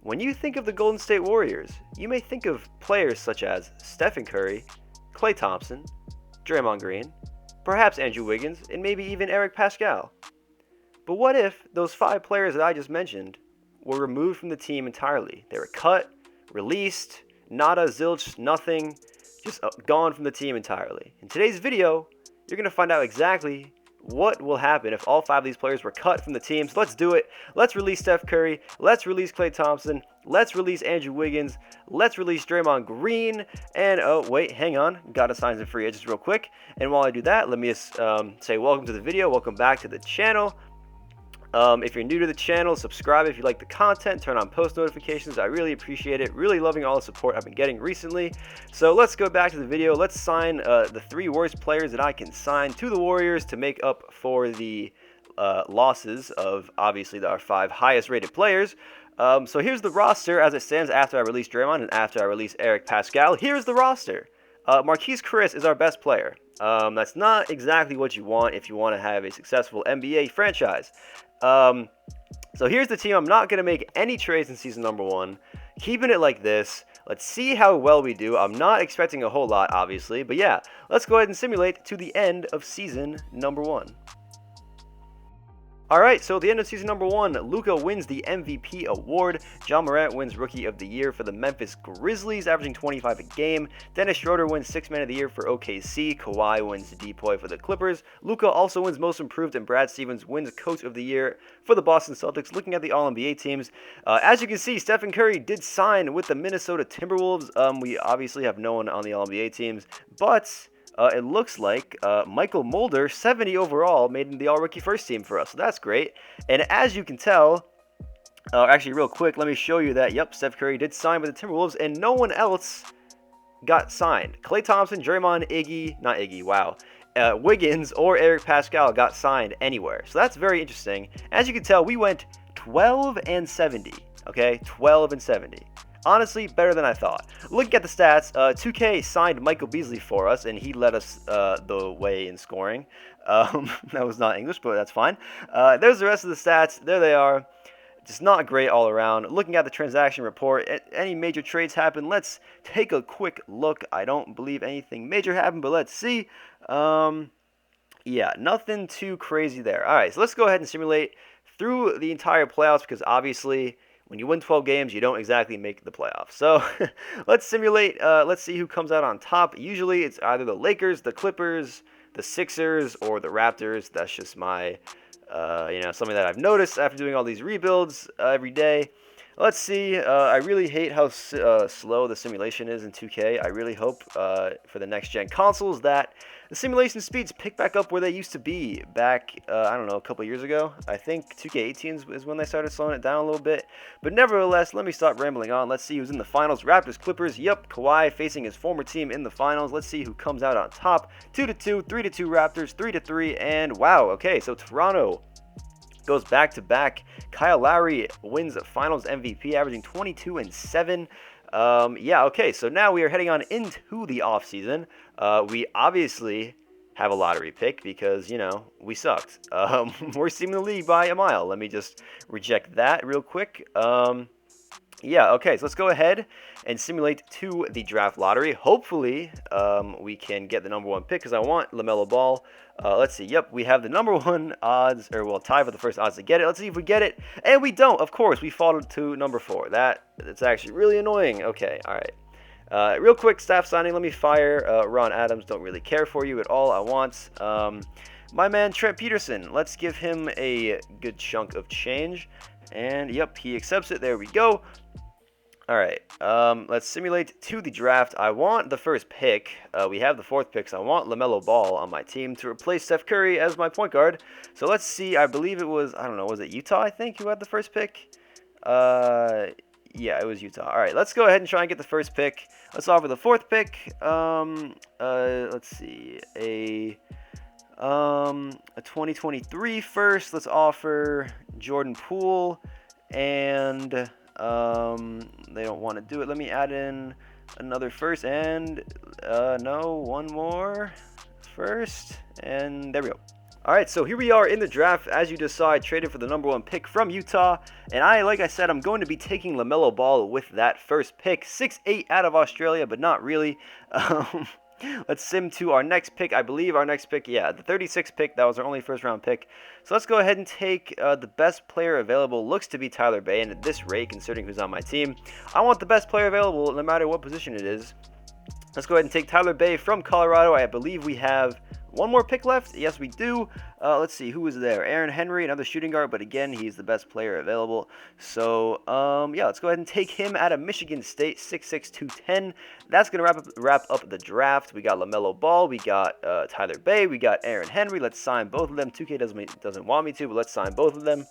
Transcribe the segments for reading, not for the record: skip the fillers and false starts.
When you think of the Golden State Warriors, you may think of players such as Stephen Curry, Klay Thompson, Draymond Green, perhaps Andrew Wiggins, and maybe even Eric Pascal. But what if those 5 players that I just mentioned were removed from the team entirely? They were cut, released, nada, zilch, nothing, just gone from the team entirely. In today's video, you're going to find out exactly what will happen if all 5 of these players were cut from the team. So let's do it. Let's release Steph Curry. Let's release Klay Thompson. Let's release Andrew Wiggins. Let's release Draymond Green. And oh, wait, hang on. Got to sign some free agents real quick. And while I do that, let me just say welcome to the video. Welcome back to the channel. If you're new to the channel, subscribe if you like the content, turn on post notifications. I really appreciate it. Really loving all the support I've been getting recently. So let's go back to the video. Let's sign the 3 worst players that I can sign to the Warriors to make up for the losses of obviously our 5 highest rated players. So here's the roster as it stands after I release Draymond and after I release Eric Pascal. Here's the roster. Marquise Chris is our best player. That's not exactly what you want if you want to have a successful NBA franchise. So here's the team. I'm not going to make any trades in season number 1. Keeping it like this. Let's see how well we do. I'm not expecting a whole lot, obviously. But yeah, let's go ahead and simulate to the end of season number 1. Alright, so at the end of season number 1, Luka wins the MVP award. John Morant wins Rookie of the Year for the Memphis Grizzlies, averaging 25 a game. Dennis Schroeder wins Sixth Man of the Year for OKC. Kawhi wins DPOY for the Clippers. Luka also wins Most Improved, and Brad Stevens wins Coach of the Year for the Boston Celtics. Looking at the All-NBA teams, as you can see, Stephen Curry did sign with the Minnesota Timberwolves. We obviously have no one on the All-NBA teams, but it looks like Michael Mulder, 70 overall, made the All-Rookie First Team for us. So that's great. And as you can tell, actually real quick, let me show you that, yep, Steph Curry did sign with the Timberwolves, and no one else got signed. Klay Thompson, Draymond, Wiggins, or Eric Pascal got signed anywhere. So that's very interesting. As you can tell, we went 12 and 70, okay? 12 and 70. Honestly, better than I thought. Looking at the stats, 2K signed Michael Beasley for us, and he led us the way in scoring. That was not English, but that's fine. There's the rest of the stats. There they are. Just not great all around. Looking at the transaction report, any major trades happen? Let's take a quick look. I don't believe anything major happened, but let's see. Yeah, nothing too crazy there. All right, so let's go ahead and simulate through the entire playoffs because obviously when you win 12 games, you don't exactly make the playoffs. So let's simulate. Let's see who comes out on top. Usually it's either the Lakers, the Clippers, the Sixers, or the Raptors. That's just my, something that I've noticed after doing all these rebuilds every day. Let's see. I really hate how slow the simulation is in 2K. I really hope for the next-gen consoles that the simulation speeds pick back up where they used to be back, I don't know, a couple years ago. I think 2K18 is when they started slowing it down a little bit. But nevertheless, let me stop rambling on. Let's see who's in the finals. Raptors, Clippers. Yep, Kawhi facing his former team in the finals. Let's see who comes out on top. 2-2, 3-2 Raptors, 3-3, and wow, okay, so Toronto goes back-to-back. Kyle Lowry wins Finals MVP, averaging 22 and 7. Yeah, okay, so now we are heading on into the offseason. We obviously have a lottery pick because, we sucked. We're steaming the league by a mile. Let me just reject that real quick. Yeah, okay, so let's go ahead and simulate to the draft lottery. Hopefully, we can get the number 1 pick because I want LaMelo Ball. Let's see. Yep, we have the number 1 odds, or well, tie for the first odds to get it. Let's see if we get it. And we don't. Of course, we fall to number 4. That's actually really annoying. Okay, all right. Real quick, staff signing. Let me fire Ron Adams. Don't really care for you at all. I want my man Trent Peterson. Let's give him a good chunk of change. And yep, he accepts it. There we go. All right, let's simulate to the draft. I want the first pick. We have the 4th pick, so I want LaMelo Ball on my team to replace Steph Curry as my point guard. So let's see. I believe it was, I don't know, was it Utah, I think, who had the first pick? Yeah, it was Utah. All right, let's go ahead and try and get the first pick. Let's offer the 4th pick. Let's see, a 2023 first. Let's offer Jordan Poole and they don't want to do it. Let me add in another first and no, one more first, and there we go. All right, so here we are in the draft. As you just saw, I traded for the #1 pick from Utah, and like I said, I'm going to be taking LaMelo Ball with that first pick. 6'8" out of Australia, but not really. Um, let's sim to our next pick. I believe our next pick, yeah, the 36th pick. That was our only first-round pick. So let's go ahead and take the best player available. Looks to be Tyler Bay, and at this rate, considering who's on my team, I want the best player available no matter what position it is. Let's go ahead and take Tyler Bay from Colorado. I believe we have one more pick left. Yes, we do. Let's see, who is there? Aaron Henry, another shooting guard, but again, he's the best player available. So, yeah, let's go ahead and take him out of Michigan State, 6'6", 210. That's going to wrap up the draft. We got LaMelo Ball, we got Tyler Bay, we got Aaron Henry. Let's sign both of them. 2K doesn't want me to, but let's sign both of them.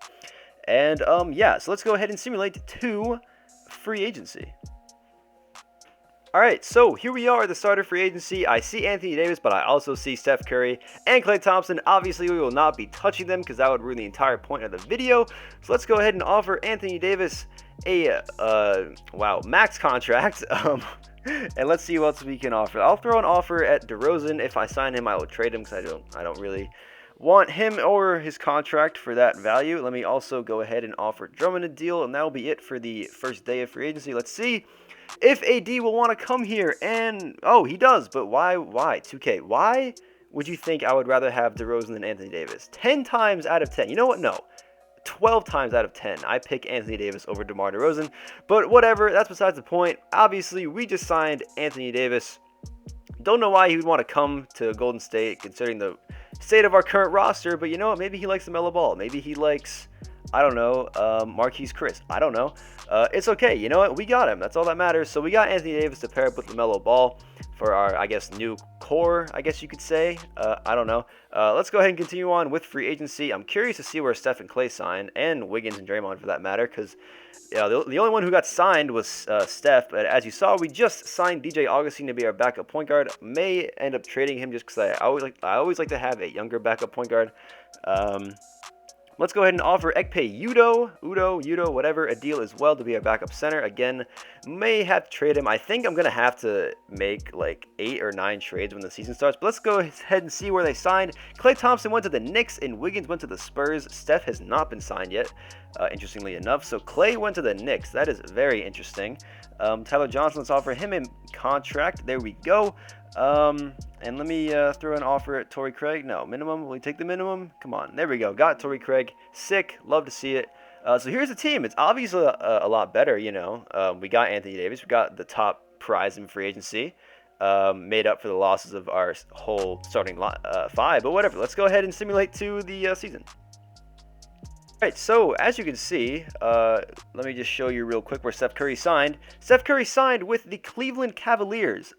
And, yeah, so let's go ahead and simulate to free agency. All right, so here we are at the start of free agency. I see Anthony Davis, but I also see Steph Curry and Klay Thompson. Obviously, we will not be touching them because that would ruin the entire point of the video. So let's go ahead and offer Anthony Davis a, max contract. And let's see what else we can offer. I'll throw an offer at DeRozan. If I sign him, I will trade him because I don't really want him or his contract for that value. Let me also go ahead and offer Drummond a deal, and that will be it for the first day of free agency. Let's see if AD will want to come here, and oh, he does, but why? 2K, why would you think I would rather have DeRozan than Anthony Davis? 10 times out of 10. You know what? No. 12 times out of 10, I pick Anthony Davis over DeMar DeRozan, but whatever, that's besides the point. Obviously, we just signed Anthony Davis. Don't know why he would want to come to Golden State, considering the state of our current roster, but you know what? Maybe he likes LaMelo Ball. Maybe he likes, I don't know, Marquise Chris. I don't know. It's okay. You know what? We got him. That's all that matters. So we got Anthony Davis to pair up with LaMelo Ball for our, I guess, new core, I guess you could say. I don't know. Let's go ahead and continue on with free agency. I'm curious to see where Steph and Klay sign, and Wiggins and Draymond for that matter, because the only one who got signed was Steph. But as you saw, we just signed DJ Augustine to be our backup point guard. May end up trading him just because I always like to have a younger backup point guard. Let's go ahead and offer Ekpe Udo, whatever, a deal as well to be our backup center. Again, may have to trade him. I think I'm going to have to make like 8 or 9 trades when the season starts. But let's go ahead and see where they signed. Klay Thompson went to the Knicks and Wiggins went to the Spurs. Steph has not been signed yet, interestingly enough. So Klay went to the Knicks. That is very interesting. Tyler Johnson, let's offer him a contract. There we go. And let me throw an offer at Torrey Craig. No, minimum. Will he take the minimum? Come on. There we go. Got Torrey Craig. Sick. Love to see it. So here's the team. It's obviously a lot better, you know. We got Anthony Davis. We got the top prize in free agency. Made up for the losses of our whole starting 5. But whatever. Let's go ahead and simulate to the season. Alright, so as you can see, let me just show you real quick where Steph Curry signed. Steph Curry signed with the Cleveland Cavaliers.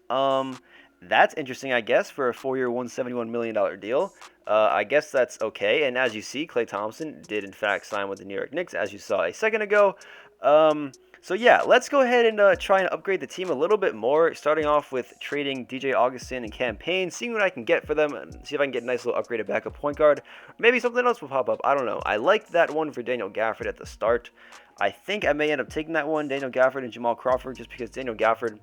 That's interesting, I guess, for a 4-year, $171 million deal. I guess that's okay. And as you see, Klay Thompson did, in fact, sign with the New York Knicks, as you saw a second ago. So, yeah, let's go ahead and try and upgrade the team a little bit more, starting off with trading DJ Augustin and Campaign, seeing what I can get for them, and see if I can get a nice little upgraded backup point guard. Maybe something else will pop up. I don't know. I liked that one for Daniel Gafford at the start. I think I may end up taking that one, Daniel Gafford and Jamal Crawford, just because Daniel Gafford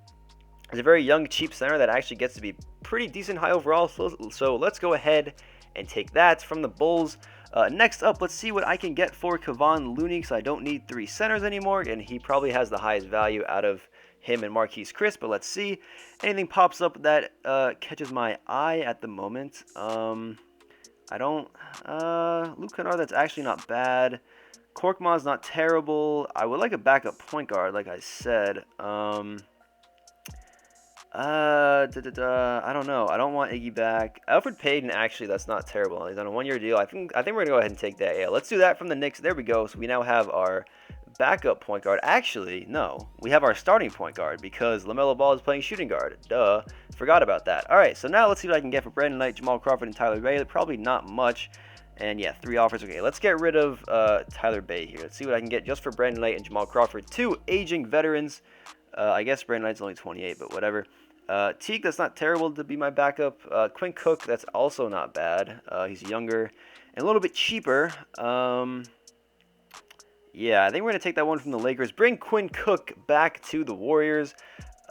is a very young, cheap center that actually gets to be pretty decent high overall. So let's go ahead and take that from the Bulls. Next up, let's see what I can get for Kevon Looney, because I don't need 3 centers anymore, and he probably has the highest value out of him and Marquise Chris. But let's see. Anything pops up that catches my eye at the moment. I don't. Luke Kennard, that's actually not bad. Korkmaz's not terrible. I would like a backup point guard, like I said. I don't know. I don't want Iggy back. Alfred Payton, actually, that's not terrible. He's on a 1-year deal. I think we're gonna go ahead and take that. Yeah, let's do that from the Knicks. There we go. So we now have our backup point guard. Actually, no, we have our starting point guard because LaMelo Ball is playing shooting guard. Duh, forgot about that. All right, so now let's see what I can get for Brandon Knight, Jamal Crawford, and Tyler Bay. Probably not much. And yeah, 3 offers. Okay, let's get rid of Tyler Bay here. Let's see what I can get just for Brandon Knight and Jamal Crawford. 2 aging veterans. I guess Brandon Knight's only 28, but whatever. Teague, that's not terrible to be my backup. Quinn Cook, that's also not bad. He's younger and a little bit cheaper. Yeah, I think we're going to take that one from the Lakers. Bring Quinn Cook back to the Warriors.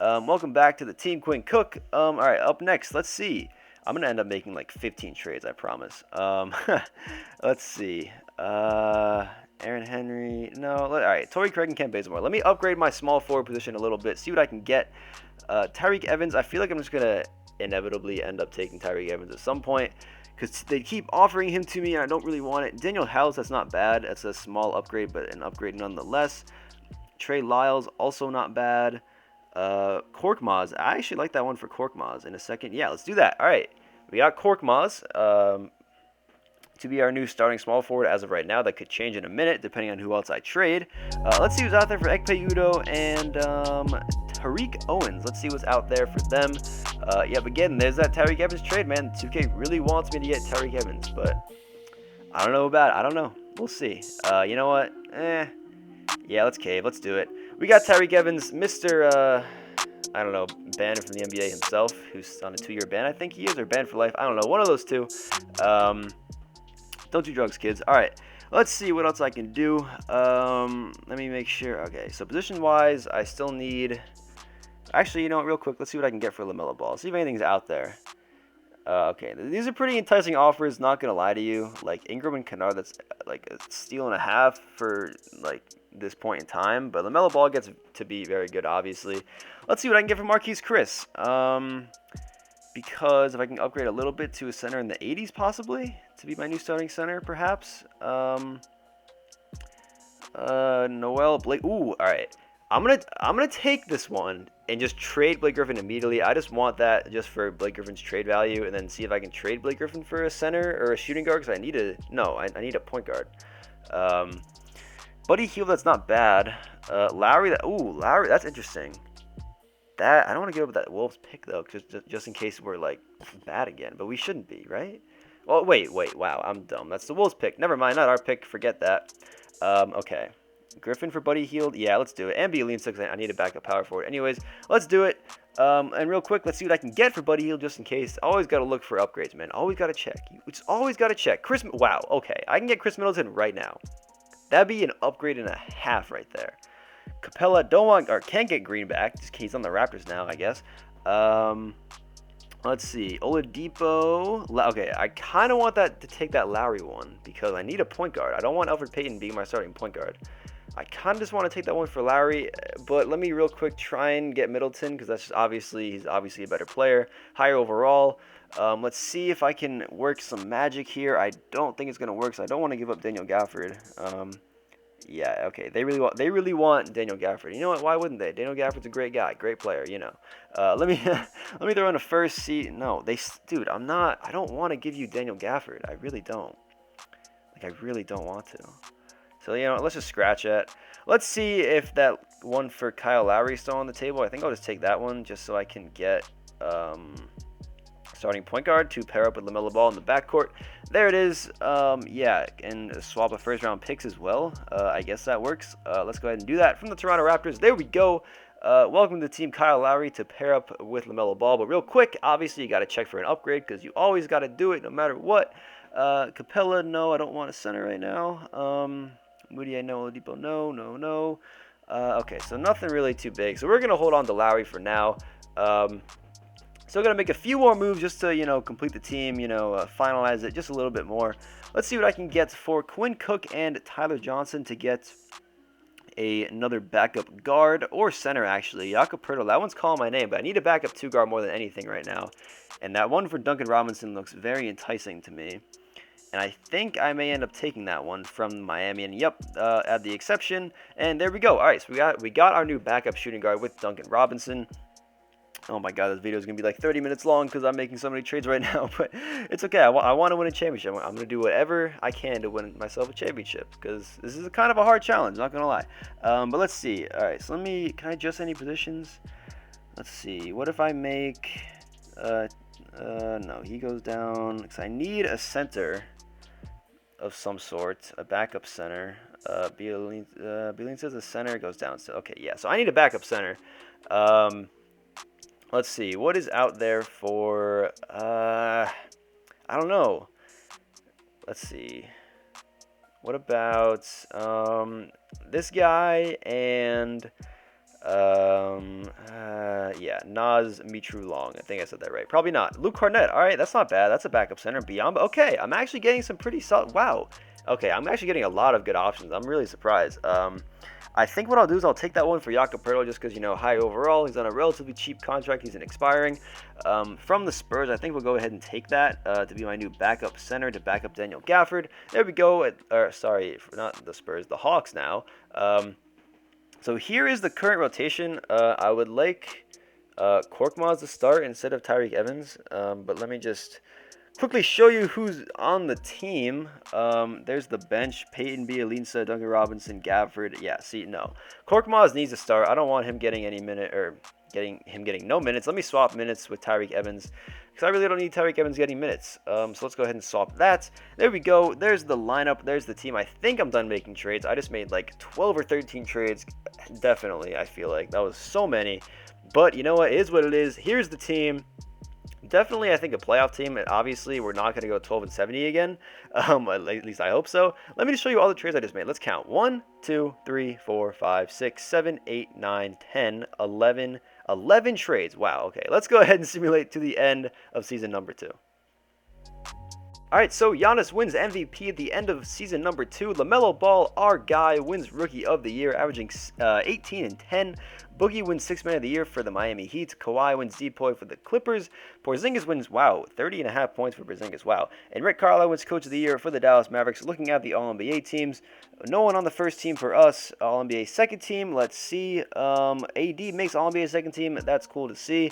Welcome back to the team, Quinn Cook. All right, up next, let's see. I'm gonna end up making like 15 trades, I promise. Let's see. Aaron Henry. No. All right. Torrey Craig and Ken Bazemore. Let me upgrade my small forward position a little bit. See what I can get. Tyreek Evans. I feel like I'm just gonna inevitably end up taking Tyreek Evans at some point because they keep offering him to me and I don't really want it. Daniel House. That's not bad. That's a small upgrade, but an upgrade nonetheless. Trey Lyles. Also not bad. Korkmaz. I actually like that one for Korkmaz in a second. Yeah, let's do that. All right. We got Korkmaz to be our new starting small forward as of right now. That could change in a minute depending on who else I trade. Let's see who's out there for Ekpe Udo and Tariq Owens. Let's see what's out there for them. Yep, again, there's that Tyreek Evans trade, man. 2K really wants me to get Tyreek Evans, but I don't know about it. I don't know. We'll see. You know what? Yeah, let's cave. Let's do it. We got Tyreek Evans, Mr. I don't know, banned from the NBA himself, who's on a 2-year ban, I think he is, or banned for life. I don't know, one of those two. Don't do drugs, kids. All right, let's see what else I can do. Let me make sure. Okay, so position-wise, I still need... Actually, you know what, real quick, let's see what I can get for LaMelo Ball. See if anything's out there. Okay, these are pretty enticing offers, not going to lie to you. Like, Ingram and Kennard, that's like a steal and a half for, like, this point in time. But LaMelo Ball gets to be very good, obviously. Let's see what I can get for Marquise Chris. Because if I can upgrade a little bit to a center in the 80s, possibly, to be my new starting center, perhaps. Noel Blake. Ooh, all right. I'm gonna take this one and just trade Blake Griffin immediately. I just want that just for Blake Griffin's trade value, and then see if I can trade Blake Griffin for a center or a shooting guard because I need I need a point guard. Buddy Hield, that's not bad. Lowry, Lowry, that's interesting. That I don't want to give up that Wolves pick though, just in case we're like bad again, but we shouldn't be, right? Well, wait, wow, I'm dumb. That's the Wolves pick. Never mind, not our pick. Forget that. Okay. Griffin for Buddy Hield. Yeah, let's do it. And Bjelica, because I need a backup power forward. Anyways, let's do it. And real quick, let's see what I can get for Buddy Hield just in case. Always got to look for upgrades, man. Always got to check. It's always got to check. Wow, okay. I can get Chris Middleton right now. That'd be an upgrade and a half right there. Capella, can't get Green back. He's on the Raptors now, I guess. Let's see. Oladipo. Okay, I kind of want to take that Lowry one because I need a point guard. I don't want Elfrid Payton being my starting point guard. I kind of just want to take that one for Lowry, but let me real quick try and get Middleton because he's obviously a better player, higher overall. Let's see if I can work some magic here. I don't think it's gonna work, so I don't want to give up Daniel Gafford. Yeah, okay. They really want Daniel Gafford. You know what? Why wouldn't they? Daniel Gafford's a great guy, great player. You know. Let me throw in a first seat. No, dude. I don't want to give you Daniel Gafford. I really don't. Like I really don't want to. So, you know, let's just scratch it. Let's see if that one for Kyle Lowry is still on the table. I think I'll just take that one just so I can get starting point guard to pair up with LaMelo Ball in the backcourt. There it is. Yeah, and swap a first-round picks as well. I guess that works. Let's go ahead and do that from the Toronto Raptors. There we go. Welcome to the team, Kyle Lowry, to pair up with LaMelo Ball. But real quick, obviously, you got to check for an upgrade because you always got to do it no matter what. Capella, no, I don't want a center right now. Moody, I know. Oladipo, no. Okay, so nothing really too big. So we're going to hold on to Lowry for now. Still going to make a few more moves just to, you know, complete the team, you know, finalize it just a little bit more. Let's see what I can get for Quinn Cook and Tyler Johnson to get another backup guard or center, actually. Jakob Poeltl, that one's calling my name, but I need a backup 2 guard more than anything right now. And that one for Duncan Robinson looks very enticing to me. And I think I may end up taking that one from Miami. And yep, add the exception. And there we go. All right, so we got our new backup shooting guard with Duncan Robinson. Oh my God, this video is going to be like 30 minutes long because I'm making so many trades right now. But it's okay. I want to win a championship. I'm going to do whatever I can to win myself a championship because this is kind of a hard challenge, not going to lie. But let's see. All right, so can I adjust any positions? Let's see. What if I make... no, he goes down because I need a center of some sort, a backup center. Bjelica says the center goes down. So okay, yeah. So I need a backup center. Let's see what is out there for. I don't know. Let's see. What about this guy and Yeah, Nas Mitru Long. I think I said that right. Probably not. Luke Cornett. All right, that's not bad. That's a backup center. Beyond. Okay, I'm actually getting some pretty solid. Wow. Okay, I'm actually getting a lot of good options. I'm really surprised. I think what I'll do is I'll take that one for Jakob Poeltl just because, high overall. He's on a relatively cheap contract. He's an expiring. From the Spurs, I think we'll go ahead and take that to be my new backup center to back up Daniel Gafford. There we go. Sorry, not the Spurs, the Hawks now. So here is the current rotation. I would like Korkmaz to start instead of Tyreke Evans. But let me just quickly show you who's on the team. There's the bench. Peyton B, Alinsa, Duncan Robinson, Gafford. Yeah, see, no. Korkmaz needs to start. I don't want him getting any minute or getting no minutes. Let me swap minutes with Tyreke Evans because I really don't need Tyreke Evans getting minutes. So let's go ahead and swap that. There we go. There's the lineup. There's the team. I think I'm done making trades. I just made like 12 or 13 trades. Definitely, I feel like that was so many. But you know what? It is what it is. Here's the team. Definitely, I think a playoff team. Obviously, we're not going to go 12-70 again. At least I hope so. Let me just show you all the trades I just made. Let's count. 1, 2, 3, 4, 5, 6, 7, 8, 9, 10, 11. 11 trades. Wow. Okay. Let's go ahead and simulate to the end of season number 2. All right, so Giannis wins MVP at the end of season number 2. LaMelo Ball, our guy, wins Rookie of the Year, averaging 18 and 10. Boogie wins Sixth Man of the Year for the Miami Heat. Kawhi wins Depoy for the Clippers. Porzingis wins, 30.5 points for Porzingis, wow. And Rick Carlisle wins Coach of the Year for the Dallas Mavericks. Looking at the All-NBA teams, no one on the first team for us. All-NBA second team, let's see. AD makes All-NBA second team. That's cool to see.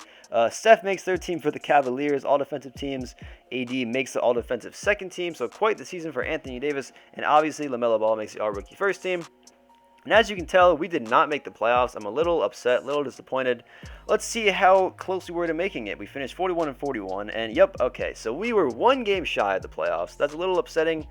Steph makes third team for the Cavaliers. All defensive teams. AD makes the all-defensive second team. So quite the season for Anthony Davis. And obviously, LaMelo Ball makes the all-rookie first team. And as you can tell, we did not make the playoffs. I'm a little upset, a little disappointed. Let's see how close we were to making it. We finished 41-41, and yep, okay, so we were one game shy of the playoffs. That's a little upsetting.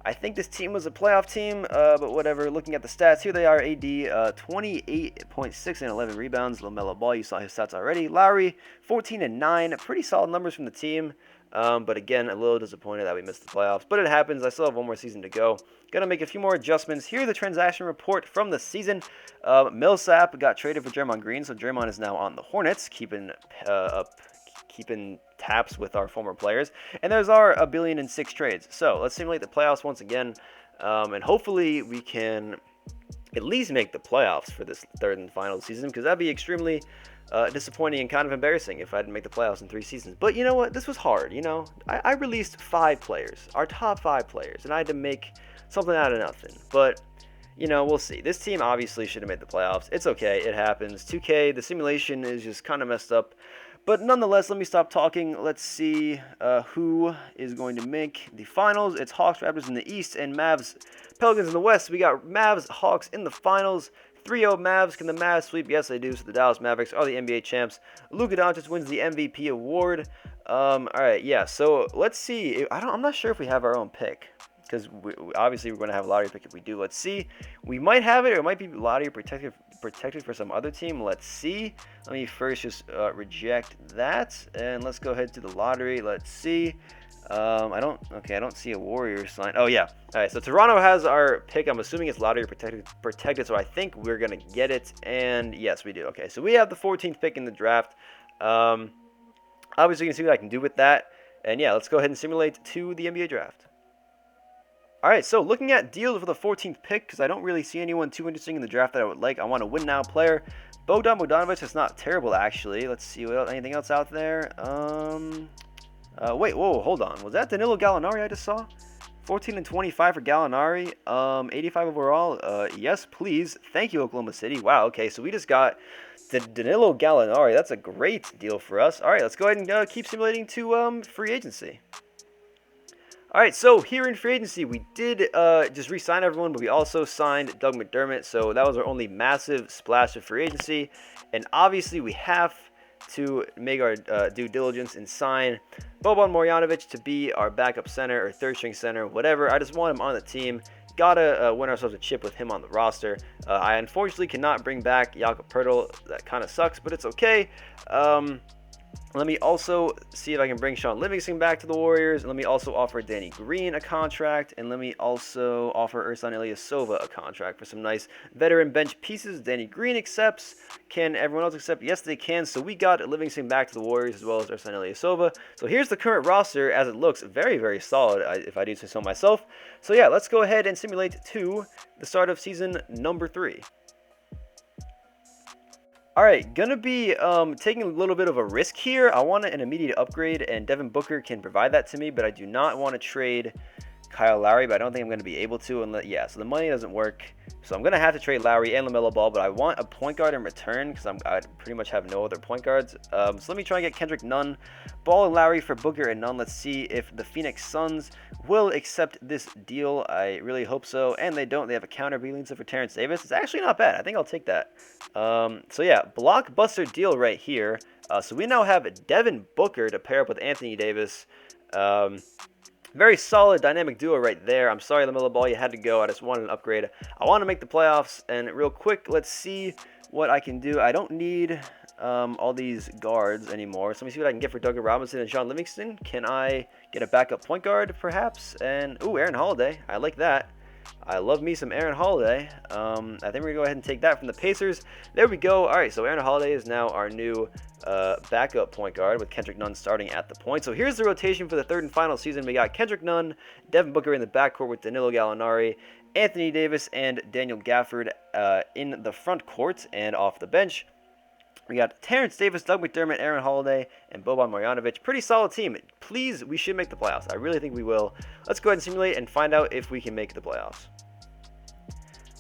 I think this team was a playoff team, but whatever. Looking at the stats, here they are. AD, 28.6 and 11 rebounds. LaMelo Ball, you saw his stats already. Lowry, 14 and 9. Pretty solid numbers from the team. But again, a little disappointed that we missed the playoffs. But it happens. I still have one more season to go. Gonna make a few more adjustments. Here's the transaction report from the season. Millsap got traded for Draymond Green, so Draymond is now on the Hornets, keeping taps with our former players. And there's our $1 billion in 6 trades. So let's simulate the playoffs once again, and hopefully we can at least make the playoffs for this third and final season, because that'd be extremely disappointing and kind of embarrassing if I didn't make the playoffs in 3 seasons. But you know what? This was hard. I released 5 players, our top 5 players, and I had to make something out of nothing. But we'll see. This team obviously should have made the playoffs. It's okay. It happens. 2K, the simulation is just kind of messed up. But nonetheless, let me stop talking. Let's see who is going to make the finals. It's Hawks, Raptors in the East, and Mavs, Pelicans in the West. We got Mavs, Hawks in the finals. 3-0 Mavs. Can the Mavs sweep? Yes, they do. So the Dallas Mavericks are the NBA champs. Luka Doncic wins the MVP award. All right, yeah. So let's see. I'm not sure if we have our own pick, because obviously we're going to have a lottery pick if we do. Let's see. We might have it, or it might be lottery protected for some other team. Let's see. Let me first just reject that, and let's go ahead to the lottery. Let's see. I don't see a Warriors sign. Oh yeah. All right. So Toronto has our pick. I'm assuming it's lottery protected. So I think we're gonna get it. And yes, we do. Okay. So we have the 14th pick in the draft. Obviously, you can see what I can do with that. And yeah, let's go ahead and simulate to the NBA draft. All right. So looking at deals for the 14th pick, because I don't really see anyone too interesting in the draft that I would like. I want a win now player. Bogdan Bogdanovic is not terrible actually. Let's see what else, anything else out there. Wait, whoa, hold on. Was that Danilo Gallinari I just saw? 14 and 25 for Gallinari. 85 overall. Yes, please. Thank you, Oklahoma City. Wow, okay, so we just got the Danilo Gallinari. That's a great deal for us. All right, let's go ahead and keep simulating to free agency. All right, so here in free agency, we did just re-sign everyone, but we also signed Doug McDermott. So that was our only massive splash of free agency. And obviously, we have to make our due diligence and sign Boban Marjanovic to be our backup center or third string center, whatever. I just want him on the team. Gotta win ourselves a chip with him on the roster. I unfortunately cannot bring back Jakob Poeltl. That kind of sucks, but it's okay. Let me also see if I can bring Sean Livingston back to the Warriors. Let me also offer Danny Green a contract. And let me also offer Ersan Ilyasova a contract for some nice veteran bench pieces. Danny Green accepts. Can everyone else accept? Yes, they can. So we got Livingston back to the Warriors as well as Ersan Ilyasova. So here's the current roster as it looks. Very, very solid, if I do say so myself. So yeah, let's go ahead and simulate to the start of season number 3. All right, gonna be taking a little bit of a risk here. I want an immediate upgrade, and Devin Booker can provide that to me, but I do not want to trade Kyle Lowry, but I don't think I'm going to be able to. Yeah, so the money doesn't work. So I'm going to have to trade Lowry and LaMelo Ball, but I want a point guard in return because I pretty much have no other point guards. So let me try and get Kendrick Nunn, Ball and Lowry for Booker and Nunn. Let's see if the Phoenix Suns will accept this deal. I really hope so. And they don't. They have a counter Bjelica for Terrence Davis. It's actually not bad. I think I'll take that. So yeah, blockbuster deal right here. So we now have Devin Booker to pair up with Anthony Davis. Very solid dynamic duo right there. I'm sorry, LaMelo Ball, you had to go. I just wanted an upgrade. I want to make the playoffs, and real quick, let's see what I can do. I don't need all these guards anymore. So let me see what I can get for Duncan Robinson and Sean Livingston. Can I get a backup point guard, perhaps? And, ooh, Aaron Holiday. I like that. I love me some Aaron Holiday. I think we're going to go ahead and take that from the Pacers. There we go. All right, so Aaron Holiday is now our new backup point guard with Kendrick Nunn starting at the point. So here's the rotation for the third and final season. We got Kendrick Nunn, Devin Booker in the backcourt with Danilo Gallinari, Anthony Davis, and Daniel Gafford in the front court and off the bench. We got Terrence Davis, Doug McDermott, Aaron Holiday, and Boban Marjanovic. Pretty solid team. Please, we should make the playoffs. I really think we will. Let's go ahead and simulate and find out if we can make the playoffs.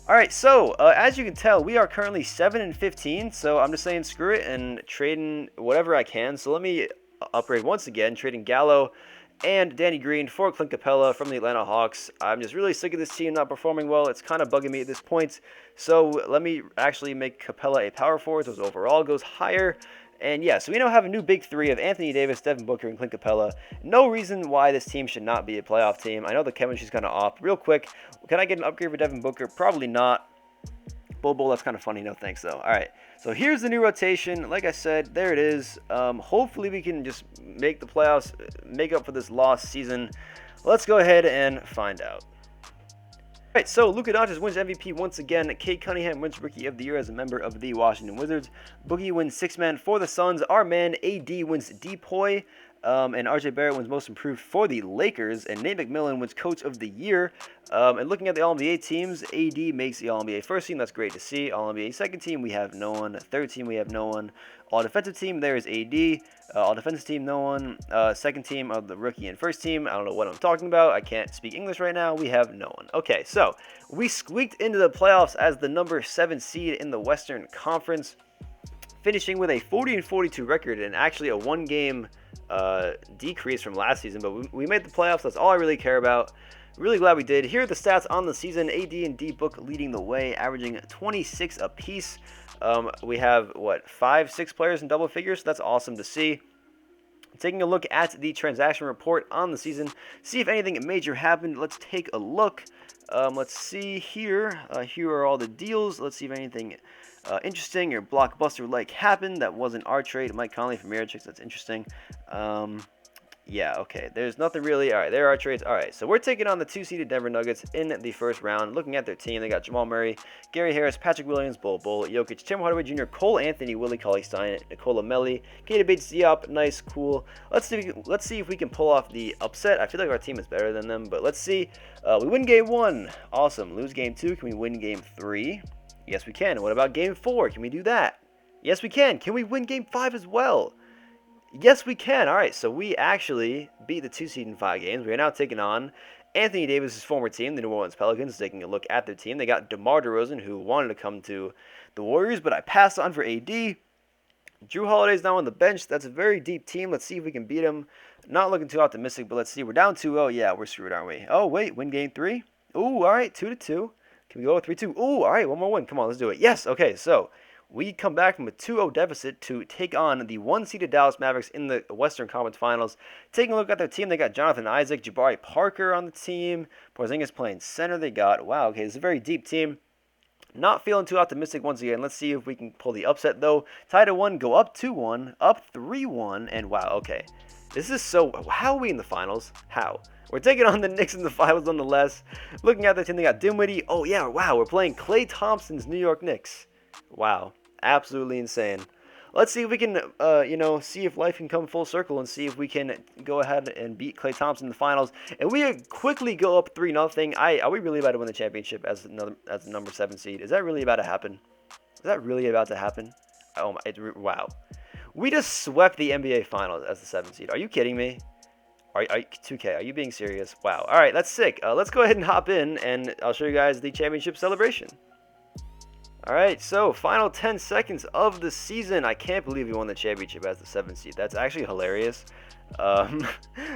All right, so as you can tell, we are currently 7-15. So I'm just saying screw it and trading whatever I can. So let me upgrade once again, trading Gallo and Danny Green for Clint Capella from the Atlanta Hawks. I'm just really sick of this team not performing well. It's kind of bugging me at this point. So let me actually make Capella a power forward, so his overall goes higher. And yeah, so we now have a new big three of Anthony Davis, Devin Booker, and Clint Capella. No reason why this team should not be a playoff team. I know the chemistry's kind of off. Real quick, can I get an upgrade for Devin Booker? Probably not. Bull, that's kind of funny. No thanks, though. All right, so here's the new rotation. Like I said, there it is. Hopefully we can just make the playoffs, make up for this lost season. Let's go ahead and find out. All right, so Luka Doncic wins MVP once again. Cade Cunningham wins Rookie of the Year as a member of the Washington Wizards. Boogie wins Sixth Man for the Suns. Our man AD wins Depoy. And RJ Barrett wins Most Improved for the Lakers, and Nate McMillan wins Coach of the Year. And looking at the All-NBA teams, AD makes the All-NBA first team. That's great to see. All-NBA second team, we have no one. Third team, we have no one. All-defensive team, there is AD. All-defensive team, no one. Second team of the rookie and first team, I don't know what I'm talking about. I can't speak English right now. We have no one. Okay, so we squeaked into the playoffs as the number 7 seed in the Western Conference, finishing with a 40-42 record and actually a one-game decrease from last season, but we made the playoffs. That's all I really care about. Really glad we did. Here are the stats on the season. AD and D-Book leading the way, averaging 26 apiece. We have, 5-6 players in double figures, so that's awesome to see. Taking a look at the transaction report on the season, see if anything major happened. Let's take a look. Let's see here. Here are all the deals. Let's see if anything interesting or blockbuster-like happened. That wasn't our trade. Mike Conley from Mirachix. That's interesting. Yeah, okay. There's nothing really. All right, there are trades. All right, so we're taking on the 2-seeded Denver Nuggets in the first round. Looking at their team, they got Jamal Murray, Gary Harris, Patrick Williams, Bull, Jokic, Tim Hardaway Jr., Cole Anthony, Willie Cauley-Stein, Nicola Melli, Keita Bates-Diop. Nice, cool. Let's see if we can pull off the upset. I feel like our team is better than them, but let's see. We win game 1. Awesome. Lose game 2. Can we win game 3? Yes, we can. What about game 4? Can we do that? Yes, we can. Can we win game 5 as well? Yes, we can. All right, so we actually beat the 2 seed in 5 games. We are now taking on Anthony Davis' former team, the New Orleans Pelicans, taking a look at their team. They got DeMar DeRozan, who wanted to come to the Warriors, but I passed on for AD. Drew Holiday's now on the bench. That's a very deep team. Let's see if we can beat him. Not looking too optimistic, but let's see. We're down 2-0. Yeah, we're screwed, aren't we? Oh, wait, win game 3? Ooh, all right, 2-2. Can we go 3-2? Ooh, all right, one more win. Come on, let's do it. Yes, okay, so we come back from a 2-0 deficit to take on the 1-seeded Dallas Mavericks in the Western Conference Finals. Taking a look at their team, they got Jonathan Isaac, Jabari Parker on the team. Porzingis playing center. They got, wow, okay, this is a very deep team. Not feeling too optimistic once again. Let's see if we can pull the upset though. Tied at 1, go up 2-1, up 3-1, and wow, okay. This is so. How are we in the finals? How? We're taking on the Knicks in the finals nonetheless. Looking at the team, they got Dinwiddie. Oh yeah, wow, we're playing Klay Thompson's New York Knicks. Wow, absolutely insane. Let's see if we can, see if life can come full circle and see if we can go ahead and beat Klay Thompson in the finals. And we quickly go up 3-0. Are we really about to win the championship as the number 7 seed? Is that really about to happen? Is that really about to happen? Oh my! Wow. We just swept the NBA Finals as the 7 seed. Are you kidding me? Are 2K? Are you being serious? Wow. All right, that's sick. Let's go ahead and hop in, and I'll show you guys the championship celebration. All right, so final 10 seconds of the season. I can't believe we won the championship as the 7th seed. That's actually hilarious. But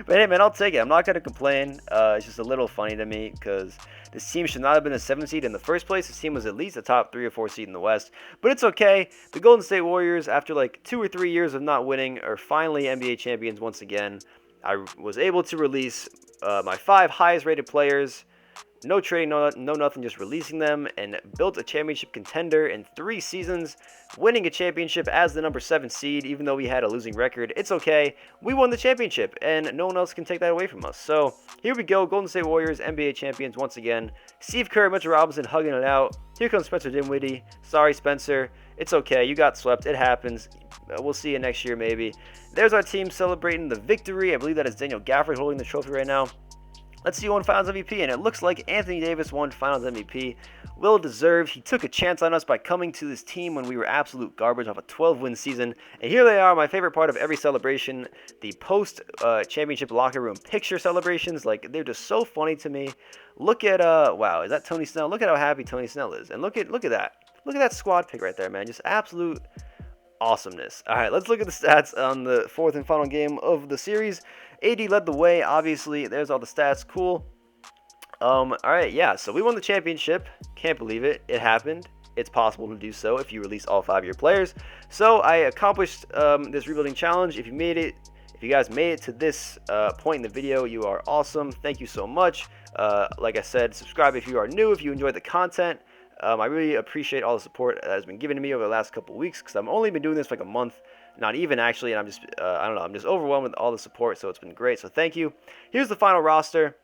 hey, man, I'll take it. I'm not going to complain. It's just a little funny to me because this team should not have been a 7th seed in the first place. This team was at least a top 3 or 4 seed in the West. But it's okay. The Golden State Warriors, after like 2 or 3 years of not winning, are finally NBA champions once again. I was able to release my 5 highest rated players. No trading, no nothing, just releasing them, and built a championship contender in 3 seasons, winning a championship as the number 7 seed, even though we had a losing record. It's okay. We won the championship, and no one else can take that away from us. So here we go, Golden State Warriors, NBA champions once again. Steve Kerr, Mitchell Robinson hugging it out. Here comes Spencer Dinwiddie. Sorry, Spencer. It's okay. You got swept. It happens. We'll see you next year, maybe. There's our team celebrating the victory. I believe that is Daniel Gafford holding the trophy right now. Let's see who won Finals MVP, and it looks like Anthony Davis won Finals MVP. Well deserved. He took a chance on us by coming to this team when we were absolute garbage off a 12-win season. And here they are, my favorite part of every celebration, the post-championship locker room picture celebrations. Like, they're just so funny to me. Look at, wow, is that Tony Snell? Look at how happy Tony Snell is. And look at that. Look at that squad pick right there, man. Just absolute awesomeness. All right, let's look at the stats on the 4th and final game of the series. AD led the way, obviously. There's all the stats. Cool. All right, yeah, so we won the championship. Can't believe it. It happened. It's possible to do so if you release all 5 of your players. So I accomplished this rebuilding challenge. If you guys made it to this point in the video, you are awesome. Thank you so much. Like I said, subscribe if you are new, if you enjoyed the content. I really appreciate all the support that has been given to me over the last couple of weeks because I've only been doing this for like a month, not even actually, and I'm just, I don't know, I'm just overwhelmed with all the support, so it's been great, so thank you. Here's the final roster.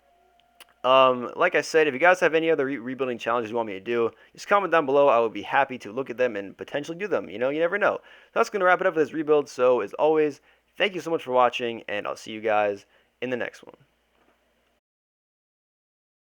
Like I said, if you guys have any other rebuilding challenges you want me to do, just comment down below. I would be happy to look at them and potentially do them. You know, you never know. So that's going to wrap it up for this rebuild, so as always, thank you so much for watching, and I'll see you guys in the next one.